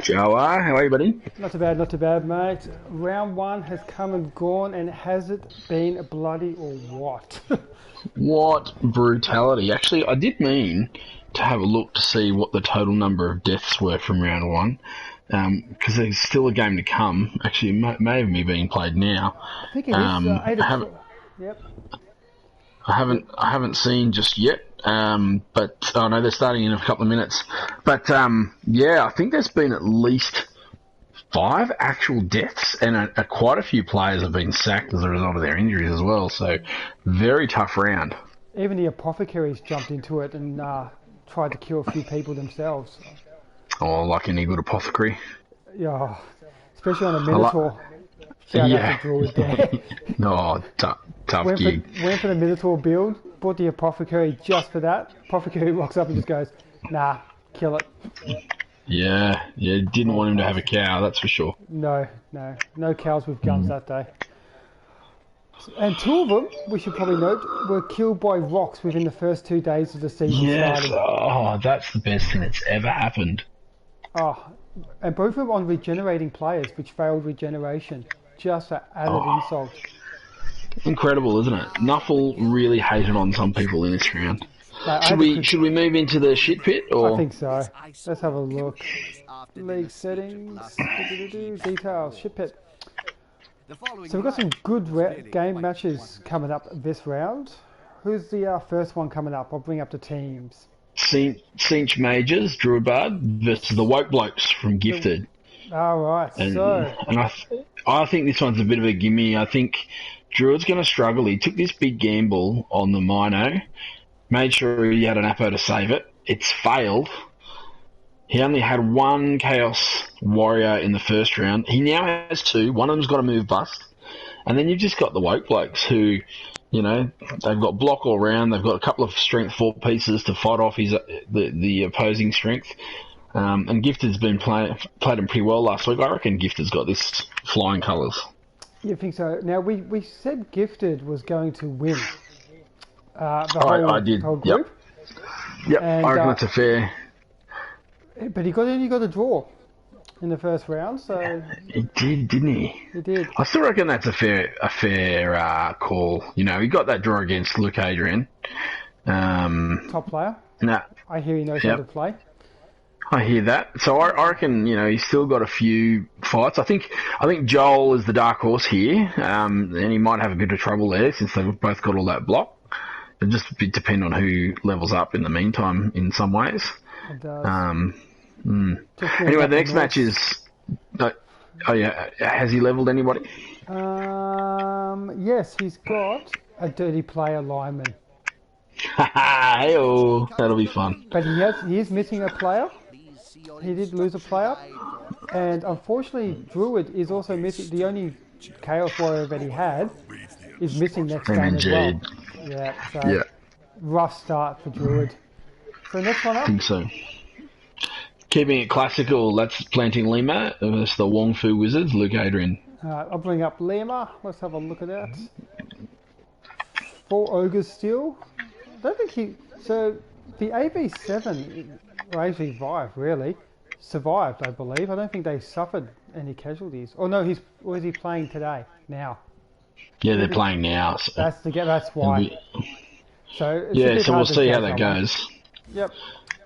Joa, how are you, buddy? Not too bad, mate. Round one has come and gone, and has it been bloody or what? What brutality. Actually, I did mean to have a look to see what the total number of deaths were from round one, because there's still a game to come. Actually, it may have being played now. I think it is 8 o'clock. Yep. I haven't seen just yet, but I know they're starting in a couple of minutes. But yeah, I think there's been at least 5 actual deaths, and quite a few players have been sacked as a result of their injuries as well. So, very tough round. Even the apothecaries jumped into it and tried to kill a few people themselves. Oh, like any good apothecary. Yeah, especially on a Minotaur. Shout out to Druid there. No, tough gig. Went for the Minotaur build, bought the apothecary just for that. Apothecary rocks up and just goes, nah, kill it. Yeah, didn't want him to have a cow, that's for sure. No cows with guns that day. And 2 of them, we should probably note, were killed by rocks within the first 2 days of the season starting. Oh, that's the best thing that's ever happened. Oh, and both of them on regenerating players, which failed regeneration. Just for added insult. Incredible, isn't it? Nuffle really hated on some people in this round. Should we move into the shit pit? Or? I think so. Let's have a look. League settings, details, shit pit. So we've got some good game matches coming up this round. Who's the first one coming up? I'll bring up the teams. Cinch Majors, Druid versus the Woke Blokes from Gifted. All right, and I think this one's a bit of a gimme. I think Druid's going to struggle. He took this big gamble on the Mino, made sure he had an Apo to save it. It's failed. He only had 1 Chaos Warrior in the first round. He now has 2. One of them's got a move bust. And then you've just got the Woke Blokes who, you know, they've got block all round. They've got a couple of strength 4 pieces to fight off the opposing strength. And Gifted's been played him pretty well last week. I reckon Gifted's got this flying colours. You think so? Now, we said Gifted was going to win I did. whole group. Yep, and, I reckon that's a fair... But he only got a draw in the first round, so... He did, didn't he? He did. I still reckon that's a fair call. You know, he got that draw against Luke Adrian. Top player? Nah. I hear he knows how to play. I hear that. So I reckon, you know, he's still got a few fights. I think Joel is the dark horse here, and he might have a bit of trouble there since they've both got all that block. It just depend on who levels up in the meantime in some ways. It does. Anyway, the next match is... has he leveled anybody? Yes, he's got a dirty player lineman. Hey-oh, that'll be fun. But he is missing a player. He did lose a player. And unfortunately, Druid is also missing. The only Chaos Warrior that he had is missing next game as well. Yeah, rough start for Druid. So next one up? I think so. Keeping it classical, that's Planting Lima versus the Wong Fu Wizards, Luke Adrian. I'll bring up Lima. Let's have a look at that. 4 Ogres still. I don't think he... So, the AB7, or AB5 really, survived, I believe. I don't think they suffered any casualties. Oh no, is he playing today? Now? Yeah, they're playing now. So that's why. So we'll see how that goes. Yep.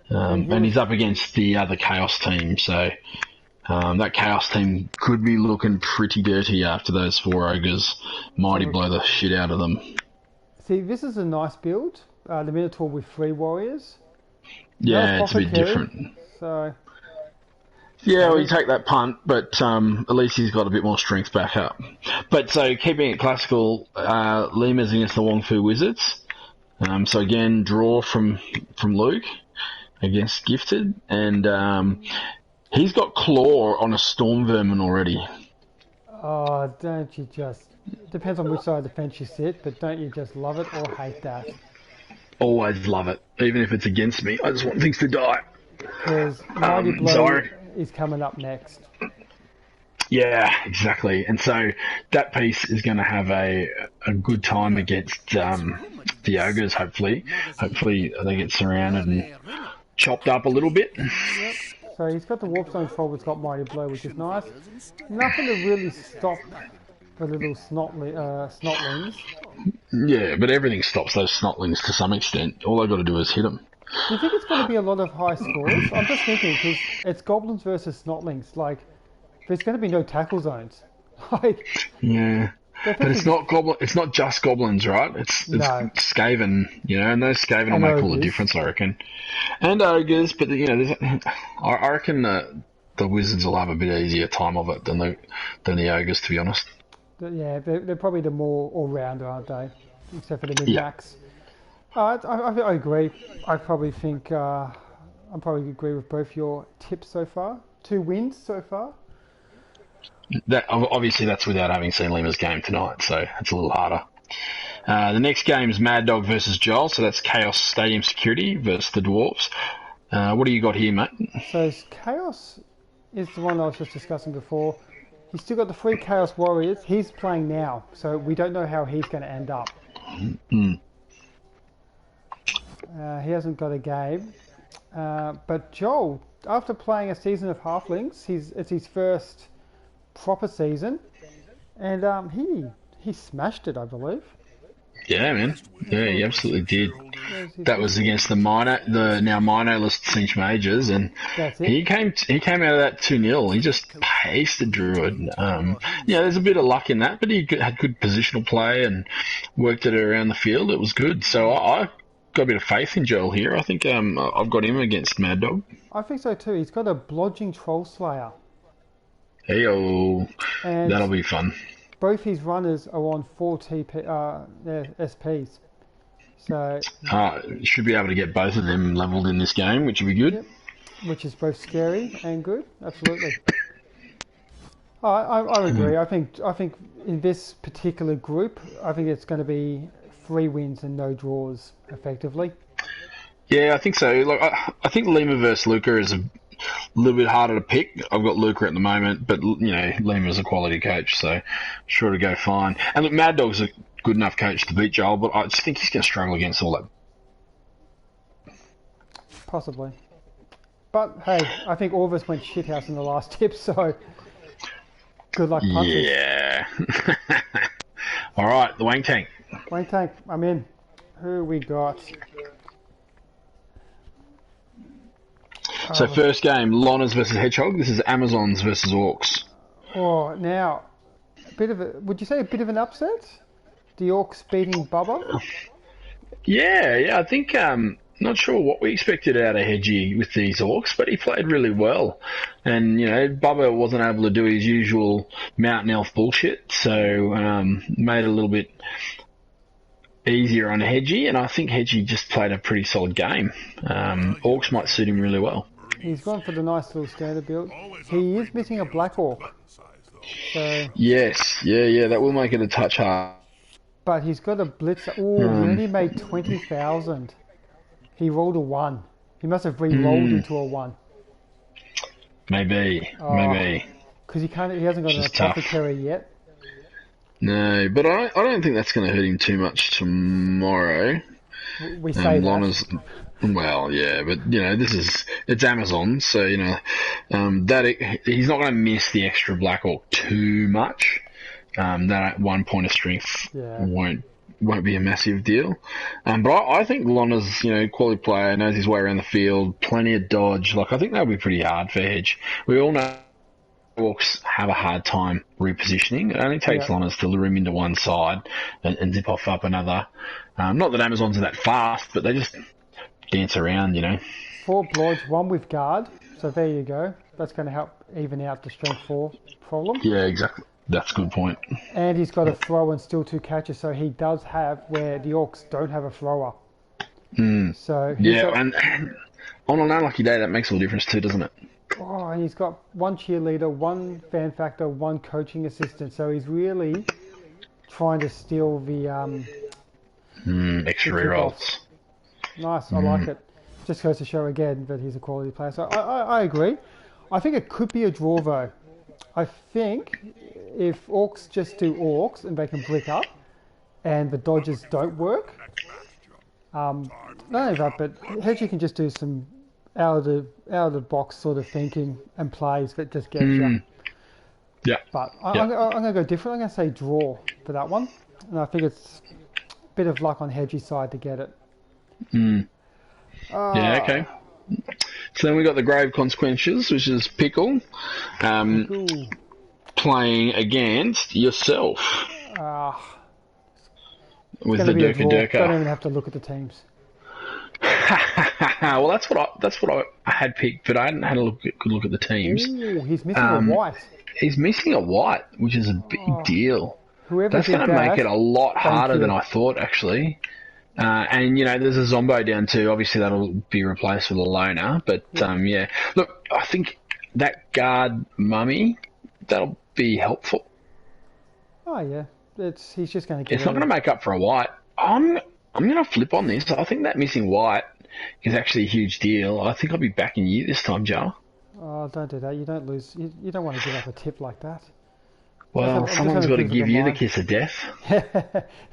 And he's up against the other Chaos team, so that Chaos team could be looking pretty dirty after those 4 Ogres mighty blow the shit out of them. See, this is a nice build. The Minotaur with 3 warriors. Yeah, it's a bit different. So... Yeah, well, you take that punt, but at least he's got a bit more strength back up. But so, keeping it classical, Lima's against the Wong Fu Wizards. So again, draw from Luke against Gifted, and he's got Claw on a Storm Vermin already. Oh, don't you just... Depends on which side of the fence you sit, but don't you just love it or hate that? Always love it, even if it's against me. I just want things to die. Because Mighty Blow is coming up next. Yeah, exactly. And so that piece is going to have a good time against the Ogres, hopefully. Hopefully they get surrounded and chopped up a little bit. Yep. So he's got the Warp Zone Troll, it's got Mighty Blow, which is nice. Nothing to really stop the little snotlings. Yeah, but everything stops those snotlings to some extent. All I got to do is hit them. Do you think it's going to be a lot of high scores? I'm just thinking, because it's goblins versus snotlings. Like, there's going to be no tackle zones. Like, yeah. But it's not goblin. It's not just goblins, right? It's Skaven, and those Skaven will make all the difference, I reckon. And ogres, but I reckon the wizards will have a bit easier time of it than the ogres, to be honest. Yeah, they're probably the more all-rounder, aren't they? Except for the mid-max. I agree. I probably think I probably agree with both your tips so far. 2 wins so far. That obviously that's without having seen Lima's game tonight, so it's a little harder. The next game is Mad Dog versus Joel, so that's Chaos Stadium Security versus the Dwarves. What do you got here, mate? So Chaos is the one I was just discussing before. He's still got the 3 Chaos Warriors. He's playing now, so we don't know how he's going to end up. He hasn't got a game. But Joel, after playing a season of Halflings, it's his first proper season, and he smashed it, I believe. Yeah, man. Yeah, he absolutely did. That was against the now minor-list Cinch Majors, and he came out of that 2-0. He just pasted Druid. There's a bit of luck in that, but he had good positional play and worked it around the field. It was good. So I got a bit of faith in Joel here. I think I've got him against Mad Dog. I think so too. He's got a blodging Troll Slayer. Heyo, that'll be fun. Both his runners are on 4 SPs. So should be able to get both of them leveled in this game, which would be good. Yep. Which is both scary and good, absolutely. I agree. I think in this particular group, I think it's going to be 3 wins and no draws, effectively. Yeah, I think so. Like, I think Lima versus Luca is a little bit harder to pick. I've got Luca at the moment, but Lima's a quality coach, so sure to go fine. And look, Mad Dog's a good enough coach to beat Joel, but I just think he's going to struggle against all that. Possibly. But hey, I think all of us went shithouse in the last tip, so good luck, punches. Yeah. All right, the Wang Tank. Wang Tank, I'm in. Who we got? So first game, Lonas versus Hedgehog. This is Amazons versus Orcs. Oh, now, would you say a bit of an upset? The Orcs beating Bubba? Yeah, I think, not sure what we expected out of Hedgie with these Orcs, but he played really well. And, Bubba wasn't able to do his usual Mountain Elf bullshit, so made it a little bit easier on Hedgie, and I think Hedgie just played a pretty solid game. Orcs might suit him really well. He's gone for the nice little standard build. He is missing a Black Orc. So, yes, yeah, that will make it a touch hard. But he's got a blitz. Oh, he only made 20,000. He rolled a 1. He must have re-rolled into a 1. Maybe. Because he hasn't got an apothecary yet. No, but I don't think that's going to hurt him too much tomorrow. We say that. Well, yeah, but it's Amazon, so he's not going to miss the extra Black Orc too much. That 1 point of strength won't be a massive deal. But I think Lona's quality player, knows his way around the field, plenty of dodge. Like I think that'll be pretty hard for Hedge. We all know Orcs have a hard time repositioning. It only takes Lonas to lure him into one side and zip off up another. Not that Amazons are that fast, but they just dance around, 4 blodge, 1 with guard. So there you go. That's going to help even out the strength 4 problem. Yeah, exactly. That's a good point. And he's got a throw and still 2 catches, so he does have where the Orcs don't have a thrower. So and on an unlucky day, that makes all the difference too, doesn't it? Oh, and he's got 1 cheerleader, 1 fan factor, 1 coaching assistant. So he's really trying to steal the extra rerolls. Nice, I like it. Just goes to show again that he's a quality player. So I agree. I think it could be a draw though. I think if Orcs just do Orcs and they can brick up and the dodges don't work, not only that, but Hedgie can just do some out of the box sort of thinking and plays that just gets you. Yeah. But I'm going to go different. I'm going to say draw for that one. And I think it's a bit of luck on Hedgie's side to get it. Yeah, okay. So then we got the grave consequences, which is Pickle, playing against yourself with the Durka Durka. Don't even have to look at the teams. Well, that's what I had picked, but I hadn't had a good look at the teams. Ooh, he's missing a white. He's missing a white, which is a big deal. That's going to make it a lot harder than I thought, actually. And, there's a Zombo down too. Obviously, that'll be replaced with a loner. But, yeah. Look, I think that guard mummy, that'll be helpful. Oh, yeah. He's just going to get It's not going to make up for a white. I'm going to flip on this. I think that missing white is actually a huge deal. I think I'll be backing you this time, Joe. Oh, don't do that. You don't lose. You don't want to give up a tip like that. Well, someone's got to give you the kiss of death.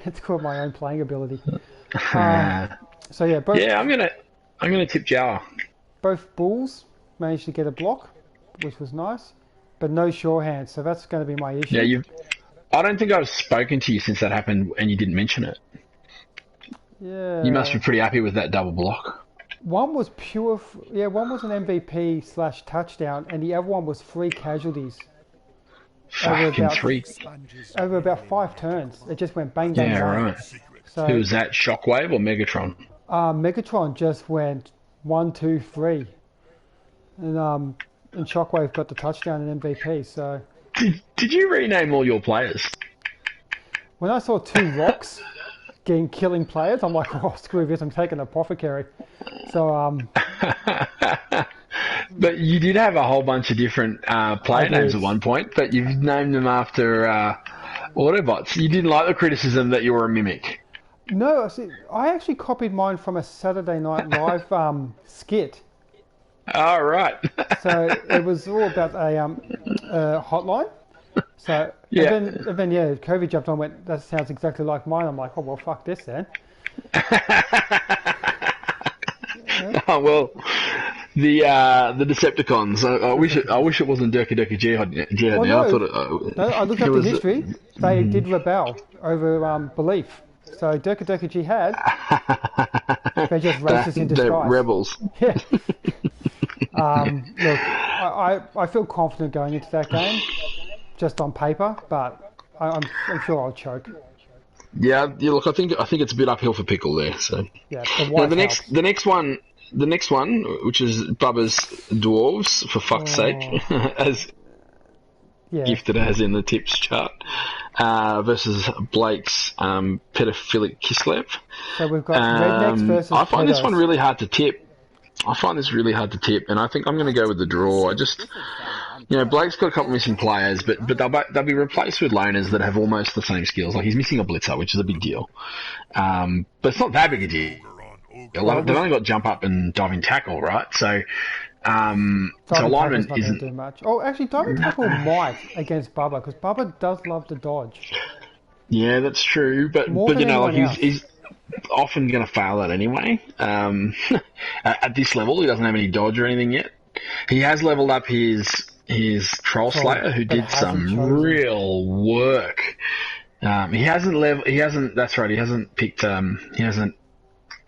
It's called my own playing ability. So yeah, both. Yeah, I'm gonna tip Joe. Both bulls managed to get a block, which was nice, but no sure hands. So that's going to be my issue. Yeah, I don't think I've spoken to you since that happened, and you didn't mention it. Yeah. You must be pretty happy with that double block. One was one was an MVP / touchdown, and the other one was 3 casualties. Over about 5 turns. It just went bang, bang, bang. Yeah, right. So, who was that, Shockwave or Megatron? Megatron just went 1, 2, 3. And Shockwave got the touchdown and MVP, so... Did you rename all your players? When I saw 2 rocks killing players, I'm like, oh, screw this, I'm taking Apothecary. So, But you did have a whole bunch of different player names at one point, but you've named them after Autobots. You didn't like the criticism that you were a mimic. No, see, I actually copied mine from a Saturday Night Live skit. Oh, right. So it was all about a hotline. So yeah. And then Kobe jumped on and went, that sounds exactly like mine. I'm like, oh, well, fuck this then. Oh, well... The Decepticons. I wish it wasn't Durka Durka Jihad now. No. I thought I looked up the history. They did rebel over belief. So Durka Durka Jihad, they're just racists in disguise. They're rebels. Yeah. Look, I feel confident going into that game, just on paper, but I'm sure I'll choke. Yeah. Look, I think it's a bit uphill for Pickle there. So yeah. The next one, which is Bubba's Dwarves, for fuck's sake, as gifted as in the tips chart, versus Blake's Pedophilic Kislev. So we've got Rednecks versus I find pedos. this one really hard to tip. And I think I'm going to go with the draw. Blake's got a couple missing players, but they'll be replaced with loners that have almost the same skills. Like, he's missing a blitzer, which is a big deal. But it's not that big a deal. They've only got jump up and diving tackle, right? So, alignment isn't do much. Oh, actually, diving tackle might against Bubba, because Bubba does love to dodge. Yeah, that's true. But he's often going to fail that anyway. At this level, he doesn't have any dodge or anything yet. He has leveled up his Troll Slayer, who did some real work. He hasn't. That's right. He hasn't picked. He hasn't.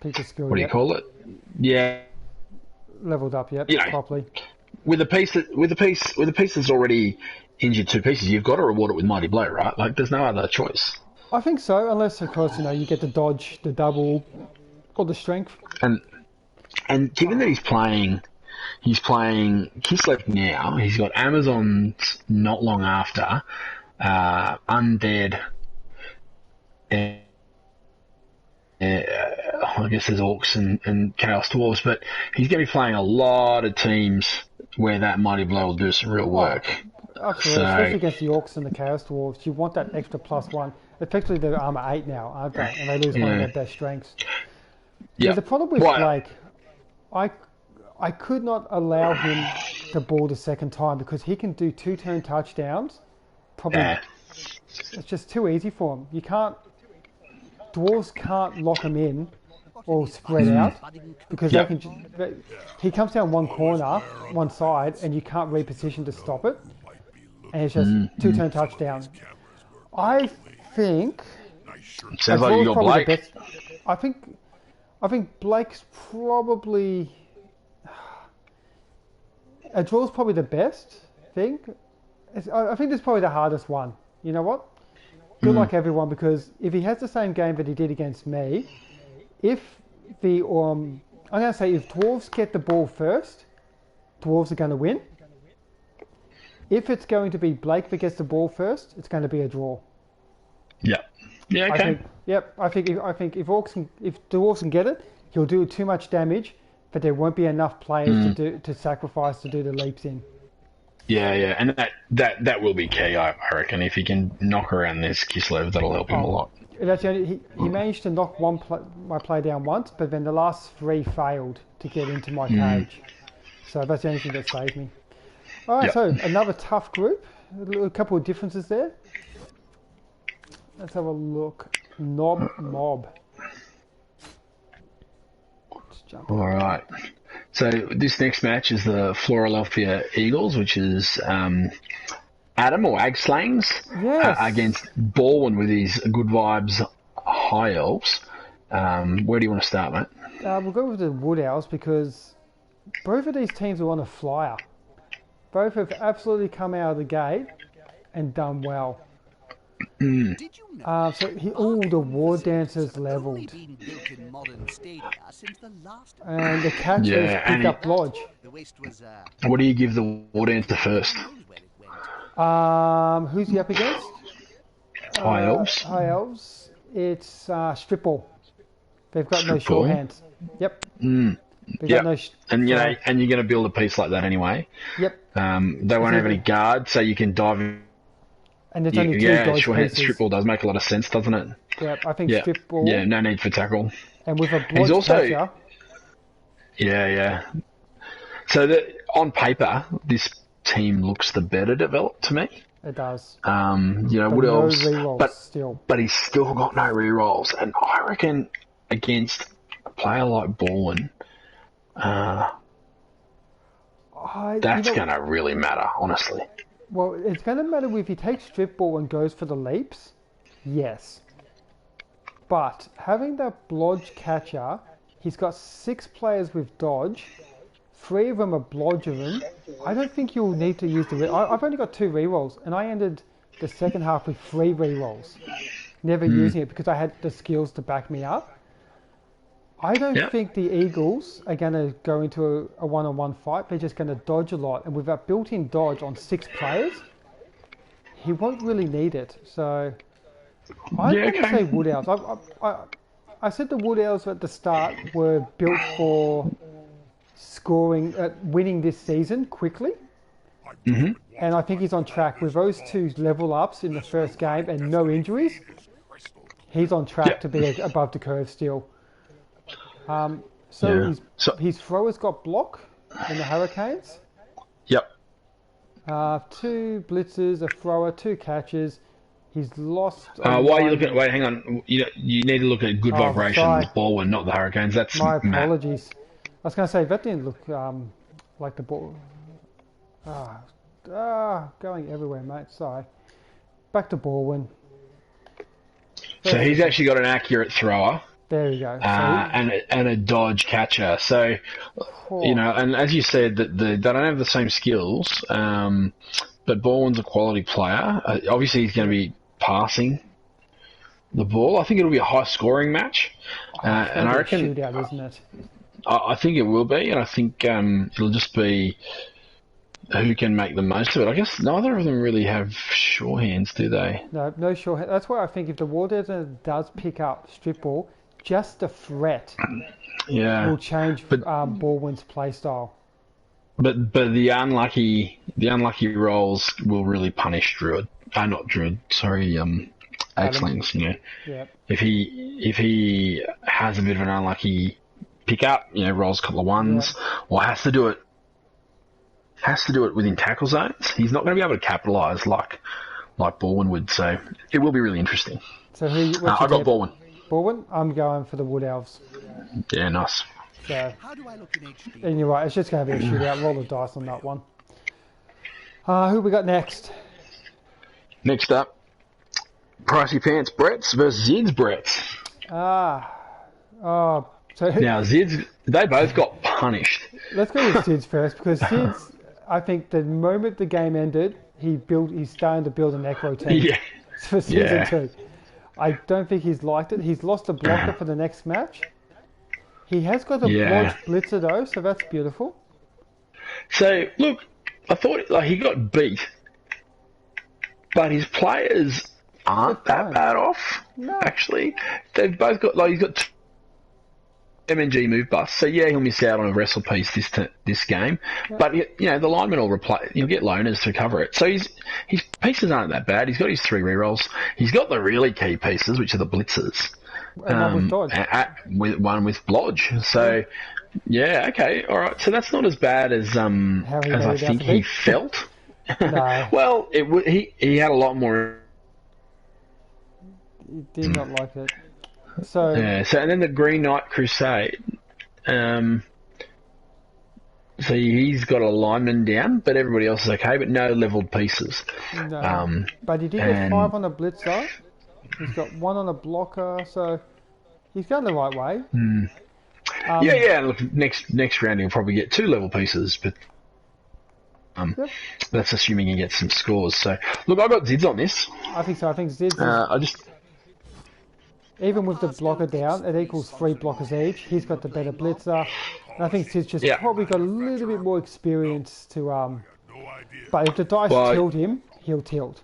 Picked a skill. What do you call it? Yeah. Leveled up yet? Properly. With a piece that's already injured 2 pieces, you've got to reward it with Mighty Blow, right? Like, there's no other choice. I think so, unless of course you get the dodge, the double, or the strength. And given that he's playing Kislev now, he's got Amazons not long after, Undead. I guess there's Orcs and Chaos Dwarves, but he's going to be playing a lot of teams where that Mighty Blow will do some real work. Absolutely, especially against the Orcs and the Chaos Dwarves. You want that extra +1. Effectively, they're armor 8 now, aren't they? And they lose one of their best strengths. Yeah. The problem with Blake, I could not allow him to ball the second time because he can do 2-turn touchdowns. Probably, it's just too easy for him. Dwarves can't lock him in all spread out because they can. He comes down one corner, one side, and you can't reposition to stop it, and it's just two-turn touchdown. I think. Sounds like you got Blake. I think Blake's probably. A draw's probably the best thing. I think this is probably the hardest one. You know what? Good luck everyone, because if he has the same game that he did against me, if the I'm going to say if Dwarves get the ball first, Dwarves are going to win. If it's going to be Blake that gets the ball first, it's going to be a draw. Yeah. Yeah. Okay. I think if Dwarves can get it, he'll do too much damage, but there won't be enough players to sacrifice to do the leaps in. Yeah, and that will be key, I reckon. If he can knock around this Kislev, that'll help him a lot. That's the only, he managed to knock my play down once, but then the last 3 failed to get into my cage. So that's the only thing that saved me. All right, so another tough group. A couple of differences there. Let's have a look. Mob. All right. So this next match is the Philadelphia Eagles, which is Adam or Agslangs against Borwon with his Good Vibes High Elves. Where do you want to start, mate? We'll go with the Wood Owls because both of these teams are on a flyer. Both have absolutely come out of the gate and done well. The War Dancers leveled. And the catchers picked up Lodge. What do you give the War Dancer first? Who's he up against? High Elves. High Elves. It's Stripball. They've got no short hands. Yep. And you're going to build a piece like that anyway. Yep. They won't have any guard, so you can dive in. And there's only 2 dodge pieces. Stripball does make a lot of sense, doesn't it? Yep, I think Stripball. Yeah, no need for tackle. And with a blodge catcher. Yeah. So on paper, this team looks the better developed to me. It does. Wood Elves, but he's still got no rerolls, and I reckon against a player like Borwon, that's going to really matter, honestly. Well, it's going to matter if he takes Stripball and goes for the leaps, yes. But having that blodge catcher, he's got 6 players with dodge, 3 of them are blodgering. I don't think you'll need to use the... I've only got 2 rerolls, and I ended the second half with 3 rerolls. Never using it because I had the skills to back me up. I don't think the Eagles are going to go into a one-on-one fight. They're just going to dodge a lot. And with that built-in dodge on 6 players, he won't really need it. So I'm going to say Wood Owls. I said the Wood Owls at the start were built for winning this season quickly. And I think he's on track. With those 2 level ups in the first game and no injuries, he's on track to be above the curve still. His thrower's got block in the Hurricanes. Yep. 2 blitzers, a thrower, 2 catches. He's lost. Why are you looking at? Wait, hang on. You need to look at Good Vibrations, Borwon, not the Hurricanes. That's my apologies. I was going to say that didn't look like the ball. Going everywhere, mate. Sorry. Back to Borwon. So he's actually got an accurate thrower. There you go. And a dodge catcher. So, and as you said, that they don't have the same skills, but Borwon's a quality player. Obviously, he's going to be passing the ball. I think it'll be a high-scoring match. And I reckon... shootout, isn't it? I think it will be, and I think it'll just be who can make the most of it. I guess neither of them really have sure hands, do they? No sure hands. That's why I think if the War Dancer does pick up Stripball, just the threat will change Borwon's play style. But the unlucky rolls will really punish Druid. Not Druid. Sorry, Axlings. If he has a bit of an unlucky pickup, rolls a couple of ones, or has to do it within tackle zones, he's not going to be able to capitalise like Borwon would. So it will be really interesting. So I got Borwon. Borwon? I'm going for the Wood Elves. Yeah, nice. So, and you're right, it's just going to be a shootout. Roll the dice on that one. Who we got next? Next up, Pricey Pants Brett's versus Zid's Brett's. So now Zid's, they both got punished. Let's go with Zid's first, because Zid's, I think the moment the game ended, he's starting to build a necro team for season 2. I don't think he's liked it. He's lost a blocker for the next match. He has got a blodge blitzer though, so that's beautiful. So look, I thought he got beat, but his players aren't that bad off. No. Actually, they've both got he's got MNG move busts, so he'll miss out on a wrestle piece this game. Yeah. But the lineman will he'll get loaners to cover it. So his pieces aren't that bad. He's got his 3 rerolls. He's got the really key pieces, which are the blitzers. And one with blodge. So okay, all right. So that's not as bad as I think he felt. No. Well, he had a lot more. He did not like it. So and then the Green Knight Crusade. So he's got a lineman down, but everybody else is okay, but no leveled pieces. No. But he did get 5 on a blitzer. He's got 1 on a blocker, so he's going the right way. Look, next round he'll probably get 2 level pieces, but that's assuming he gets some scores. So look, I got Zids on this. I think so. I think Zids. Even with the blocker down, it equals 3 blockers each. He's got the better blitzer. And I think Sid's just probably got a little bit more experience to. But if the dice tilt him, he'll tilt.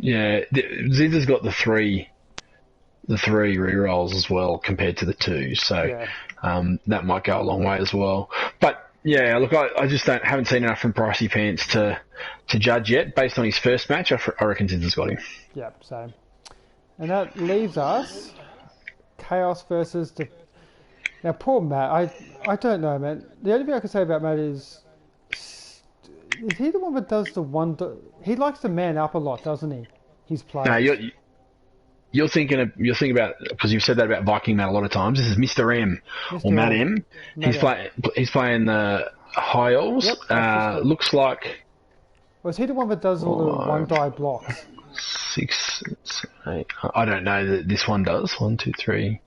Yeah, Zid has got the 3 rerolls as well compared to the 2, so that might go a long way as well. But look, I just haven't seen enough from Pricey Pants to judge yet. Based on his first match, I reckon Zid has got him. Yeah, same. And that leaves us Chaos versus the. Now, poor Matt. I don't know, man. The only thing I can say about Matt is he the one that does the one? He likes to man up a lot, doesn't he? His players. No, you're thinking about, because you've said that about Viking Matt a lot of times. This is Mr. M or Matt M. He's playing the high elves. Yep, looks like. Was he the one that does all the 1 die blocks? 6, 8. I don't know that this one does. 1, 2, 3.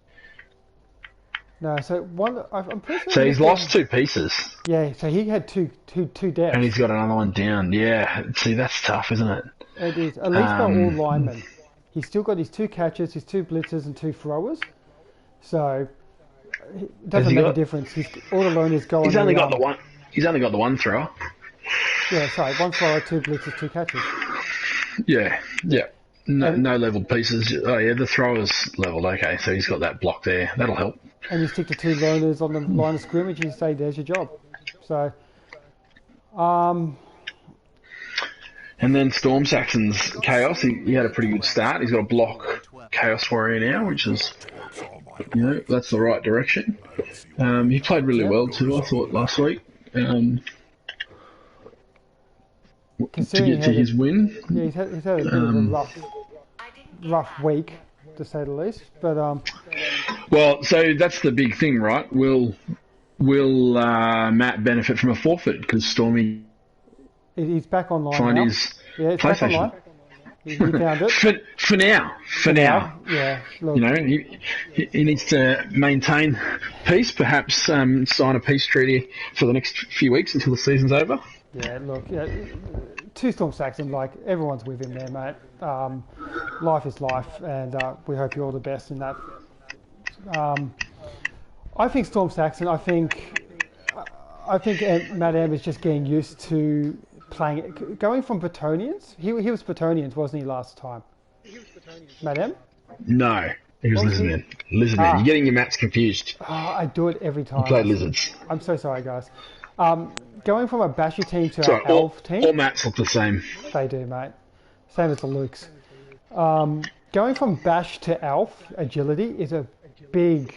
No, so one. I'm pretty sure. So he's lost 2 pieces. Yeah, so he had two deaths. And he's got another one down. Yeah, see, that's tough, isn't it? It is. At least they're all linemen. He's still got his 2 catchers, his 2 blitzers, and 2 throwers. So it doesn't make a difference. All the loaners go. He's only got the one. He's only got the 1 thrower. Yeah, sorry, 1 thrower, 2 blitzers, 2 catchers. Yeah. No leveled pieces. Oh yeah, the thrower's leveled. Okay, so he's got that block there. That'll help. And you stick to 2 loners on the line of scrimmage, and you say, "There's your job." So, And then Storm Saxon's Chaos. He had a pretty good start. He's got a block Chaos Warrior now, which is, that's the right direction. He played really well too, I thought, last week. To get to his win. Yeah, he's had a bit of a rough week, to say the least. But well, so that's the big thing, right? Will Matt benefit from a forfeit because Stormy? He's back online find now. His it's PlayStation. back online. He found it. For now. Yeah. Look. He needs to maintain peace. Perhaps sign a peace treaty for the next few weeks until the season's over. Yeah, look, to Storm Saxon, everyone's with him there, mate. Life is life, and we hope you all the best in that. I think Storm Saxon. I think Matt M is just getting used to going from Bretonians. He was Bretonians, wasn't he, last time? Matt M? No, he was Lizardman. Lizardman. You're getting your Matts confused. Oh, I do it every time. He played Lizards. I'm so sorry, guys. Going from a Bashy team to an Elf team. All Mats look the same. They do, mate. Same as the Lukes. Going from Bash to Elf agility is a big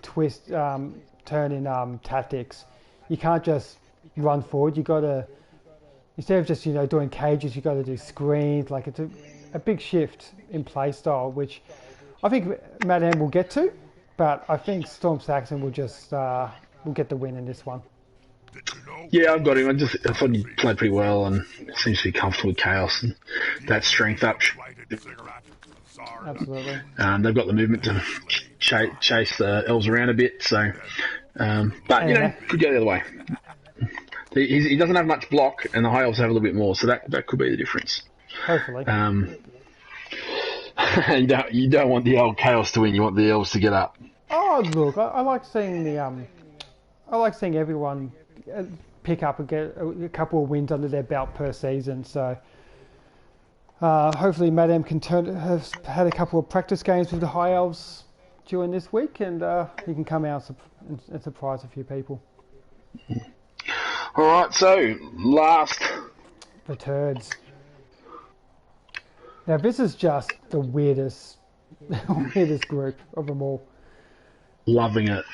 twist, turn in tactics. You can't just run forward. You got to, instead of just doing cages, you got to do screens. It's a big shift in play style, which I think Matt M will get to. but I think Storm Saxon will just will get the win in this one. Yeah, I've got him. I thought he played pretty well and seems to be comfortable with Chaos and that strength up. Absolutely. They've got the movement to chase the elves around a bit, so. But, you know, could go the other way. He doesn't have much block, and the high elves have a little bit more, so that could be the difference. Hopefully. You don't want the old Chaos to win, you want the elves to get up. Oh, look, I like seeing everyone pick up and get a couple of wins under their belt per season. So hopefully Madame has had a couple of practice games with the High Elves during this week, and he can come out and surprise a few people. All right, so last, the Turds. Now this is just the weirdest group of them all. Loving it.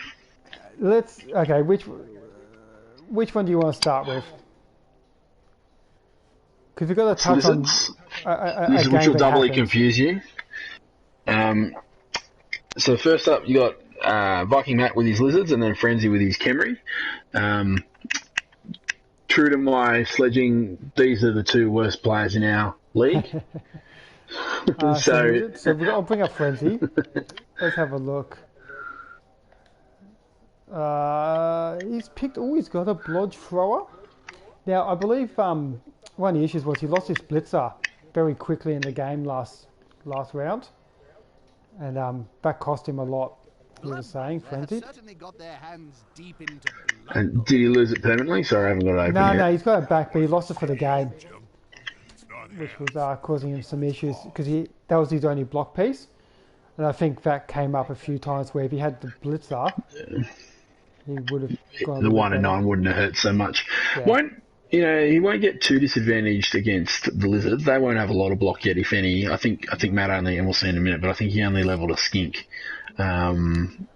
Okay. Which one do you want to start with? Because we've got to touch on a game which will doubly happened. confuse you. So first up, you got Viking Matt with his lizards, and then Frenzy with his Khemri. True to my sledging, these are the two worst players in our league. So I'll bring up Frenzy. Let's have a look. He's got a Blodge Thrower. Now, I believe one of the issues was he lost his Blitzer very quickly in the game last round. And that cost him a lot, he was saying, Frenzy. And did he lose it permanently? Sorry, I haven't got it open yet. No, he's got it back, but he lost it for the game, which was causing him some issues, because that was his only block piece. And I think that came up a few times where if he had the Blitzer, he would have gone. The 1 and 9 wouldn't have hurt so much. Yeah. He won't get too disadvantaged against the Lizards. They won't have a lot of block yet, if any. I think Matt only, and we'll see in a minute, but I think he only leveled a Skink. And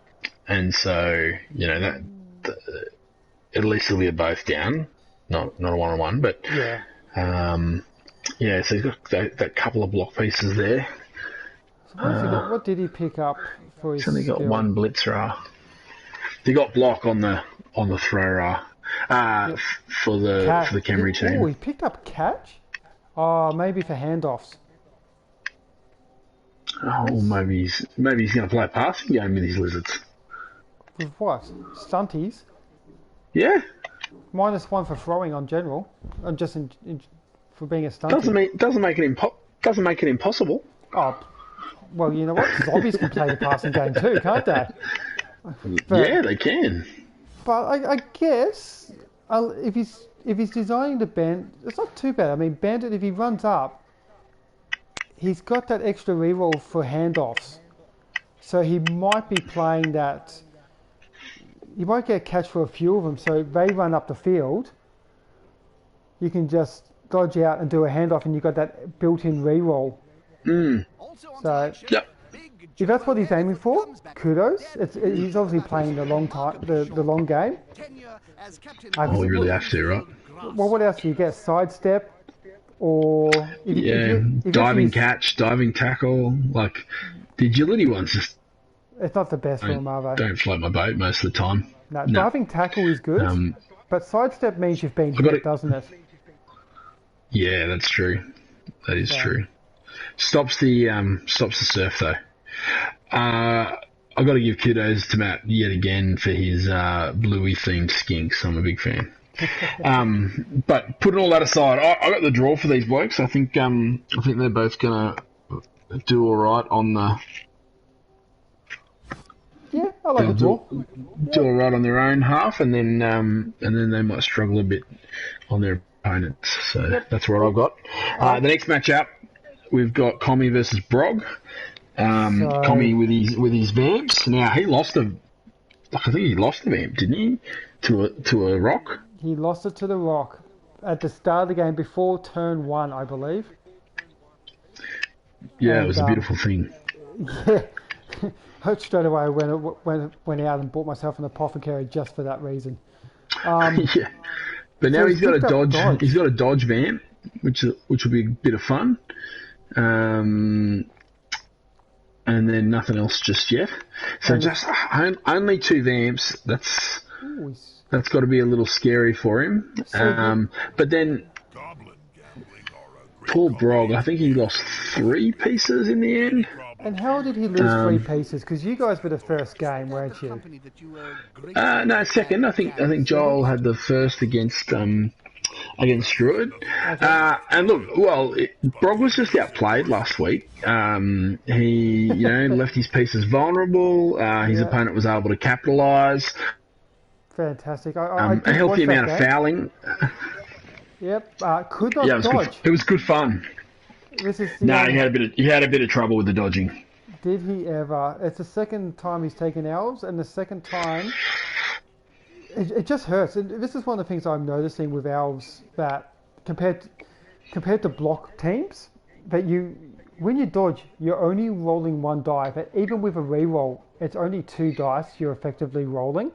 so, you know, that at least he'll be a both down, not a 1-on-1, but so he's got that couple of block pieces there. So what did he pick up for his? He's only got skill? one Blitzer. He got block on the thrower for the Khemri team. Oh, he picked up catch. Oh, maybe for handoffs. Oh, maybe he's going to play a passing game with his lizards. With what? Stunties? Yeah. -1 for throwing on general, just for being a stunty. Doesn't make it impossible. Oh, well, you know what? Zombies can play the passing game too, can't they? Yeah, they can. But I guess if he's designing the band, it's not too bad. I mean, Bandit, if he runs up, he's got that extra reroll for handoffs, so he might be playing that. You might get a catch for a few of them, so if they run up the field, you can just dodge out and do a handoff, and you've got that built-in reroll. So, if that's what he's aiming for, kudos. He's obviously playing the long game. Oh, you really have to, right? Well, what else do you get? Sidestep, or diving catch, diving tackle, like the agility ones. Just it's not the best for him, are they? Don't float my boat most of the time. No, diving tackle is good, but sidestep means you've been hit, doesn't it? Yeah, that's true. That is true. Stops the surf though. I've got to give kudos to Matt yet again for his bluey themed skinks. I'm a big fan. But putting all that aside, I got the draw for these blokes. I think they're both gonna do all right on the. Yeah, I like the draw. Do all right on their own half, and then they might struggle a bit on their opponents. So that's what I've got. The next matchup, we've got Commie versus Brog. Commie with his vamps. Now I think he lost the vamp, didn't he? To a rock. He lost it to the rock at the start of the game before turn 1, I believe. Yeah, it was a beautiful thing. Yeah. Straight away I went out and bought myself an apothecary just for that reason. Yeah. But now he's got a dodge. He's got a dodge vamp, which will be a bit of fun. and then nothing else just yet. So And just only 2 vamps. That's ooh, got to be a little scary for him. So But then poor Brog, I think he lost 3 pieces in the end. and how did he lose 3 pieces? Because you guys were the first game, weren't you? No, second. I think Joel had the first against Druid. Okay. And look, Brog was just outplayed last week. He left his pieces vulnerable. His opponent was able to capitalise. Fantastic. A healthy amount of fouling. Yep. Could not dodge. It was good fun. This is he had a bit of trouble with the dodging. Did he ever? It's the second time he's taken elves, and the second time it just hurts. And this is one of the things I'm noticing with elves, that compared to block teams, that when you dodge, you're only rolling 1 die. But even with a reroll, it's only 2 dice you're effectively rolling.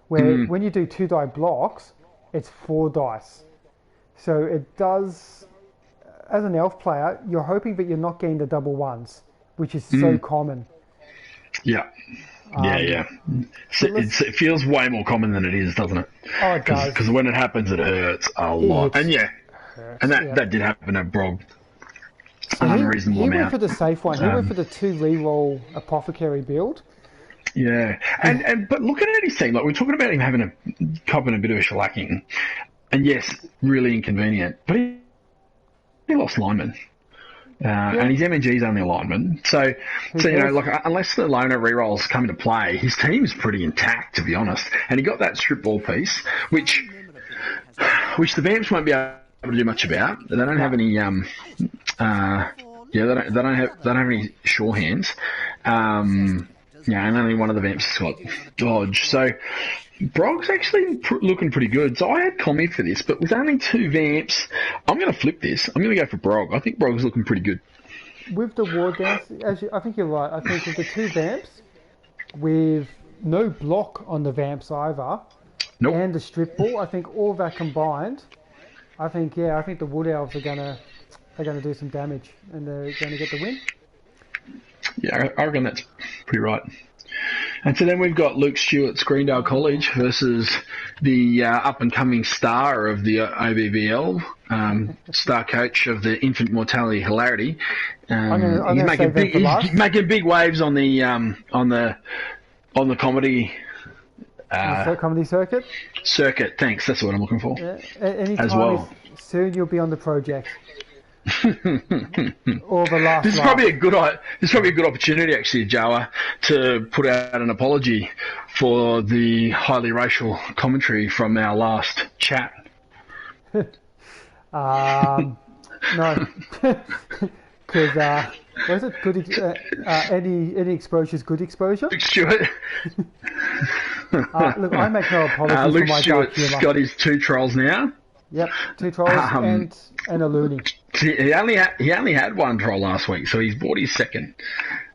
Where when you do 2 die blocks, it's 4 dice. So it does. As an elf player, you're hoping that you're not getting the double ones, which is so common. Yeah. Yeah. It feels way more common than it is, doesn't it? Oh, it does. Because when it happens, it hurts a lot. And that did happen at Brog. An unreasonable amount. He went for the safe one. He went for the 2 reroll apothecary build. Yeah. But looking at his team, like we're talking about him copping a bit of a shellacking. And yes, really inconvenient. But he lost lineman. And his MNG's only a lineman. So unless the loner rerolls come into play, his team's pretty intact, to be honest. And he got that strip ball piece, which the Vamps won't be able to do much about. They don't have any they don't have any sure hands. And only one of the Vamps has got dodge. So Brog's actually looking pretty good. So I had Commie for this, but with only 2 Vamps, I'm going to flip this. I'm going to go for Brog. I think Brog's looking pretty good. With the War Dance, I think you're right. I think with the 2 Vamps, with no block on the Vamps either, and the strip ball, I think all that combined, I think the Wood Elves are going to do some damage, and they're going to get the win. Yeah, I reckon that's pretty right. And so then we've got Luke Stewart's Greendale College versus the up-and-coming star of the OBBL, star coach of the infant mortality hilarity. He's making big waves on the comedy. Comedy circuit. Circuit, thanks. That's what I'm looking for. Yeah. Anytime as well. Soon you'll be on the project. Or the last. This is probably a good opportunity, actually, Jawa, to put out an apology for the highly racial commentary from our last chat. No, because was it good? Any exposure is good exposure. Luke Stewart. Look, I make no apologies Luke for my dark humour. Stewart's got his 2 trolls now. Yep, 2 trolls and a loony. He only had 1 troll last week, so he's bought his second.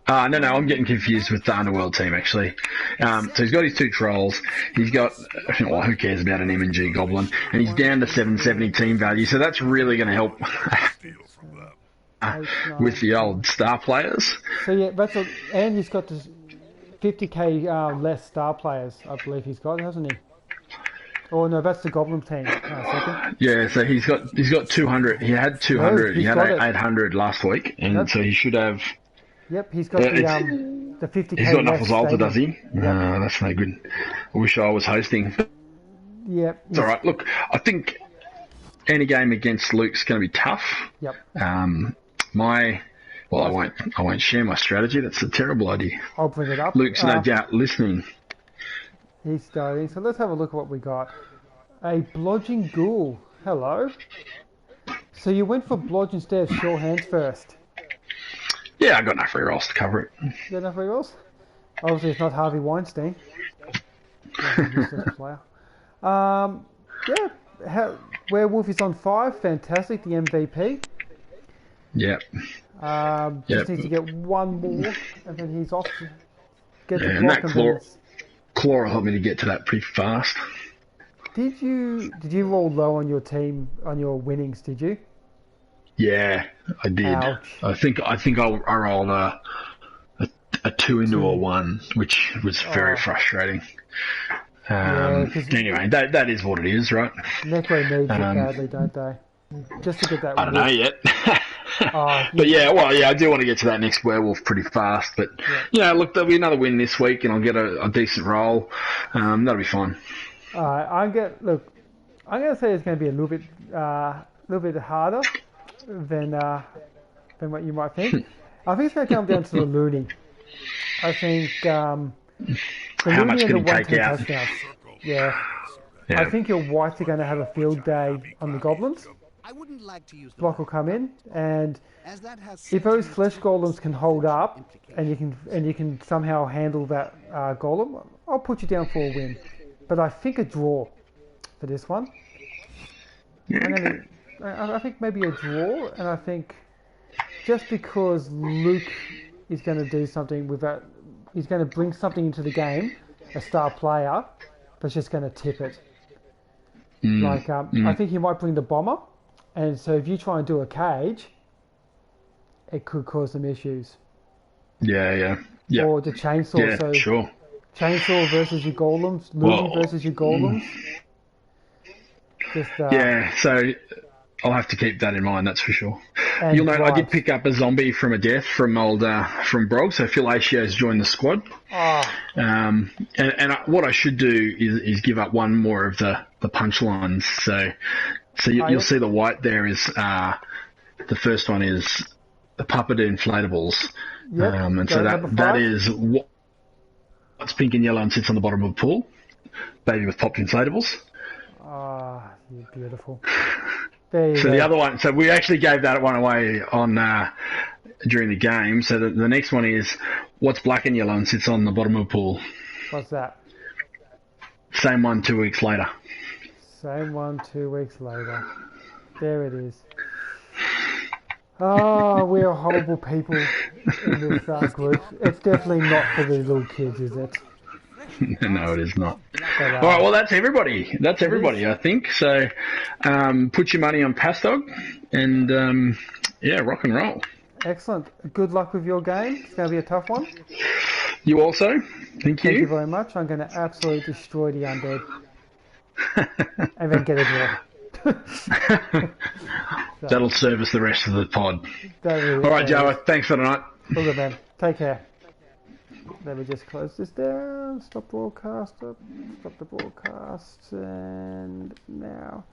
No, I'm getting confused with the Underworld team, actually. So he's got his 2 trolls. He's got, who cares about an M&G Goblin? And he's down to 770 team value, so that's really going to help with the old star players. So yeah, and he's got this 50k less star players, I believe he's got, hasn't he? Oh no, that's the Goblin team. Second. Yeah, so he's got 200. He had 200. He had 800 last week, and so he should have. Yep, he's got the 50k. He's got Knuckles Alter, does he? No, that's no good. I wish I was hosting. Yep. It's all right. Look, I think any game against Luke's going to be tough. Yep. I won't share my strategy. That's a terrible idea. I'll bring it up. Luke's no doubt listening. He's starting. So let's have a look at what we got. A Blodging Ghoul. Hello. So you went for Blodge instead of Sure Hands first. Yeah, I got enough rerolls to cover it. You got enough rerolls? Obviously, it's not Harvey Weinstein. Werewolf is on 5. Fantastic. The MVP. Yep. Just needs to get 1 more, and then he's off. Get the and that Claw helped me to get to that pretty fast. Did you roll low on your team, on your winnings? Did you? Yeah, I did. Ouch. I think I rolled a a 2 into a 1, which was very frustrating. Anyway, that is what it is, right? Necro needs it badly, don't they? Just to get that. I don't know yet. But I do want to get to that next werewolf pretty fast. But look, there'll be another win this week, and I'll get a decent roll. That'll be fine. I'm going to say it's going to be a little bit harder than what you might think. I think it's going to come down to the Looney. I think the how much can he take out? Touchdowns. Yeah. I think your Whites are going to have a field day on the Goblins. Block will come in, and if those flesh golems can hold up, and you can somehow handle that golem, I'll put you down for a win. But I think a draw for this one. I think maybe a draw, and I think just because Luke is going to do something with that, he's going to bring something into the game, a star player, but it's just going to tip it. I think he might bring the bomber, and so if you try and do a cage, it could cause some issues. Yeah. Or the chainsaw. Yeah, so sure. Chainsaw versus your golems, Looney versus your golems. So I'll have to keep that in mind, that's for sure. And you'll know I did pick up a zombie from a death from from Brog, so Phil Acio's joined the squad. And what I should do is give up one more of the punchlines. So you'll see the white there is the first one is the puppet inflatables. Yep. And so that is what's pink and yellow and sits on the bottom of the pool. Baby with popped inflatables. You're beautiful. The other one, so we actually gave that one away on during the game. So the next one is what's black and yellow and sits on the bottom of the pool. What's that? Same one 2 weeks later. Same one 2 weeks later. There it is. Oh, we are horrible people in this group. It's definitely not for the little kids, is it? No, it is not. All right, well, that's everybody. I think. So put your money on Pastog and, rock and roll. Excellent. Good luck with your game. It's going to be a tough one. You also. Thank you. Thank you very much. I'm going to absolutely destroy the undead. And then get a draw. That'll service the rest of the pod. All right, Joe. Thanks for tonight. All good, man. Take care. Let me just close this down. Stop broadcast. Stop the broadcast. And now.